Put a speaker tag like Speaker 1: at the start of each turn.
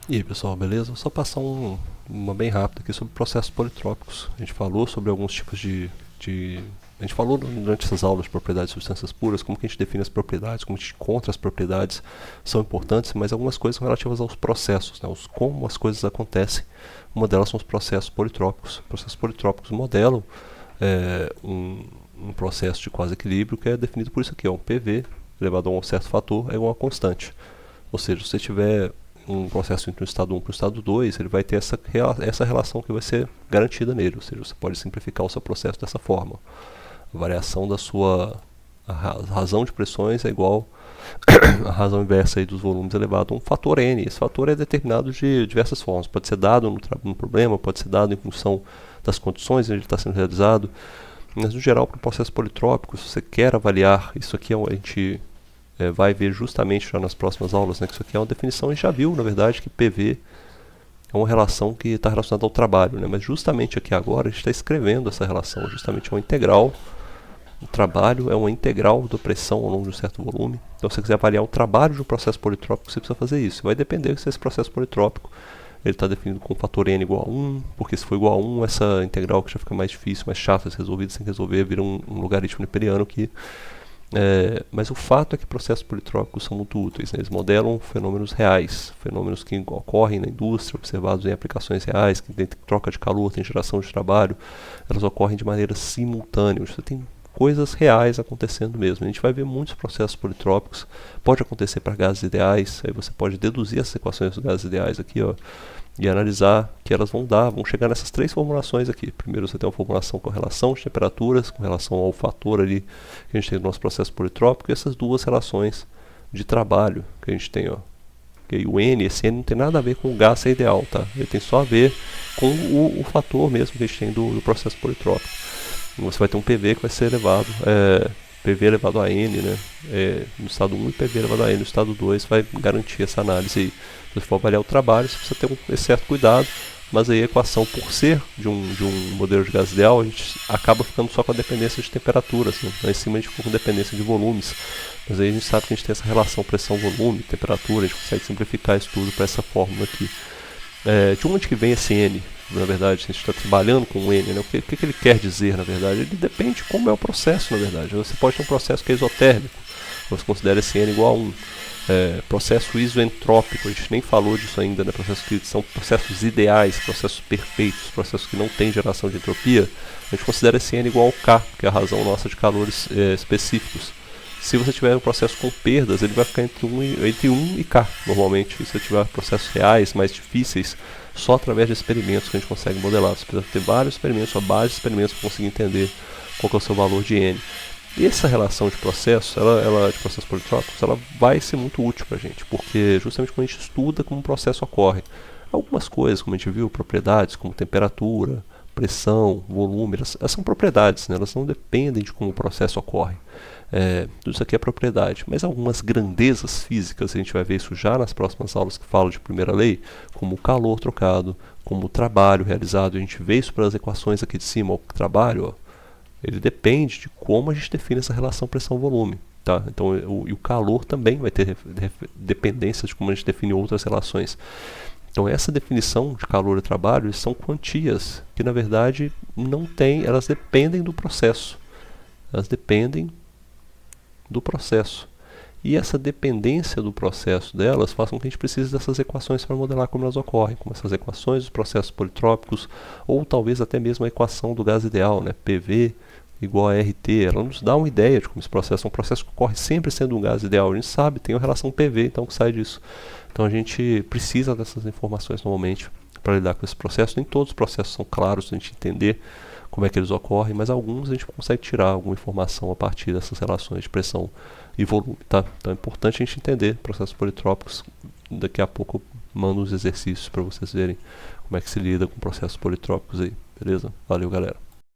Speaker 1: E aí pessoal, beleza? Vou só passar uma bem rápida aqui sobre processos politrópicos. A gente falou sobre alguns tipos A gente falou durante essas aulas de propriedades de substâncias puras, como que a gente define as propriedades, como a gente encontra as propriedades, são importantes, mas algumas coisas são relativas aos processos, né? Como as coisas acontecem. Uma delas são os processos politrópicos. Processos politrópicos modelam um processo de quase equilíbrio que é definido por isso aqui, um PV elevado a um certo fator é igual a constante. Ou seja, se você tiver um processo entre o estado 1 para o estado 2, ele vai ter essa relação que vai ser garantida nele. Ou seja, você pode simplificar o seu processo dessa forma. A variação da sua razão de pressões é igual a razão inversa aí dos volumes elevado a um fator n. Esse fator é determinado de diversas formas. Pode ser dado no problema, pode ser dado em função das condições onde ele está sendo realizado. Mas, no geral, para o processo politrópico, se você quer avaliar, isso aqui a gente vai ver justamente já nas próximas aulas, né, que isso aqui é uma definição, a gente já viu, na verdade, que PV é uma relação que está relacionada ao trabalho, né, mas justamente aqui agora a gente está escrevendo essa relação, justamente é uma integral. O trabalho é uma integral da pressão ao longo de um certo volume. Então, se você quiser avaliar o trabalho de um processo politrópico, você precisa fazer isso. Vai depender se esse processo politrópico ele está definido com o fator n igual a 1, porque se for igual a 1, essa integral que já fica mais difícil, mais chata de ser resolvida, sem resolver, vira um logaritmo neperiano que... mas o fato é que processos politrópicos são muito úteis, né? Eles modelam fenômenos reais, fenômenos que ocorrem na indústria, observados em aplicações reais, que tem troca de calor, tem geração de trabalho, elas ocorrem de maneira simultânea. Você tem coisas reais acontecendo mesmo. A gente vai ver muitos processos politrópicos, pode acontecer para gases ideais, aí você pode deduzir as equações dos gases ideais aqui, ó, e analisar que elas vão chegar nessas três formulações aqui. Primeiro você tem uma formulação com relação de temperaturas, com relação ao fator ali que a gente tem no nosso processo politrópico, e essas duas relações de trabalho que a gente tem, ó. Okay? O N, esse N não tem nada a ver com o gás ser ideal, tá? Ele tem só a ver com o fator mesmo que a gente tem do processo politrópico. Você vai ter um PV que vai ser elevado, PV elevado a N, né? No estado 1 e PV elevado a N no estado 2 vai garantir essa análise aí. Se você for avaliar o trabalho, você precisa ter esse certo cuidado, mas aí a equação, por ser de um modelo de gás ideal, a gente acaba ficando só com a dependência de temperaturas, né? Lá em cima a gente ficou com dependência de volumes, mas aí a gente sabe que a gente tem essa relação pressão-volume, temperatura, a gente consegue simplificar isso tudo para essa fórmula aqui. De onde que vem esse N? Na verdade, se a gente está trabalhando com o N, né? O que ele quer dizer, na verdade? Ele depende de como é o processo, na verdade. Você pode ter um processo que é isotérmico, você considera esse N igual a 1. Processo isoentrópico, a gente nem falou disso ainda, né? Processos que são processos ideais, processos perfeitos, processos que não têm geração de entropia, a gente considera esse N igual ao K, que é a razão nossa de calores específicos. Se você tiver um processo com perdas, ele vai ficar entre 1 e K, normalmente. Se você tiver processos reais, mais difíceis, só através de experimentos que a gente consegue modelar. Você precisa ter vários experimentos, a base de experimentos para conseguir entender qual que é o seu valor de N. E essa relação de processos, de processos politrópicos, ela vai ser muito útil para a gente, porque justamente quando a gente estuda como o processo ocorre, algumas coisas, como a gente viu, propriedades como temperatura, pressão, volume, elas são propriedades, né? Elas não dependem de como o processo ocorre. Tudo isso aqui é propriedade, mas algumas grandezas físicas, a gente vai ver isso já nas próximas aulas que falam de primeira lei, como o calor trocado, como o trabalho realizado. A gente vê isso pelas equações aqui de cima. O trabalho, ó, ele depende de como a gente define essa relação pressão-volume. Tá? Então, o calor também vai ter dependência de como a gente define outras relações. Então, essa definição de calor e trabalho são quantias que, na verdade, não tem, elas dependem do processo. Elas dependem do processo. E essa dependência do processo delas faz com que a gente precise dessas equações para modelar como elas ocorrem, como essas equações dos processos politrópicos, ou talvez até mesmo a equação do gás ideal, né? PV igual a RT, ela nos dá uma ideia de como esse processo é um processo que ocorre sempre sendo um gás ideal. A gente sabe, tem uma relação PV, então que sai disso. Então a gente precisa dessas informações normalmente para lidar com esse processo. Nem todos os processos são claros para a gente entender como é que eles ocorrem, mas alguns a gente consegue tirar alguma informação a partir dessas relações de pressão e volume, tá? Então é importante a gente entender processos politrópicos. Daqui a pouco eu mando os exercícios para vocês verem como é que se lida com processos politrópicos aí, beleza? Valeu, galera!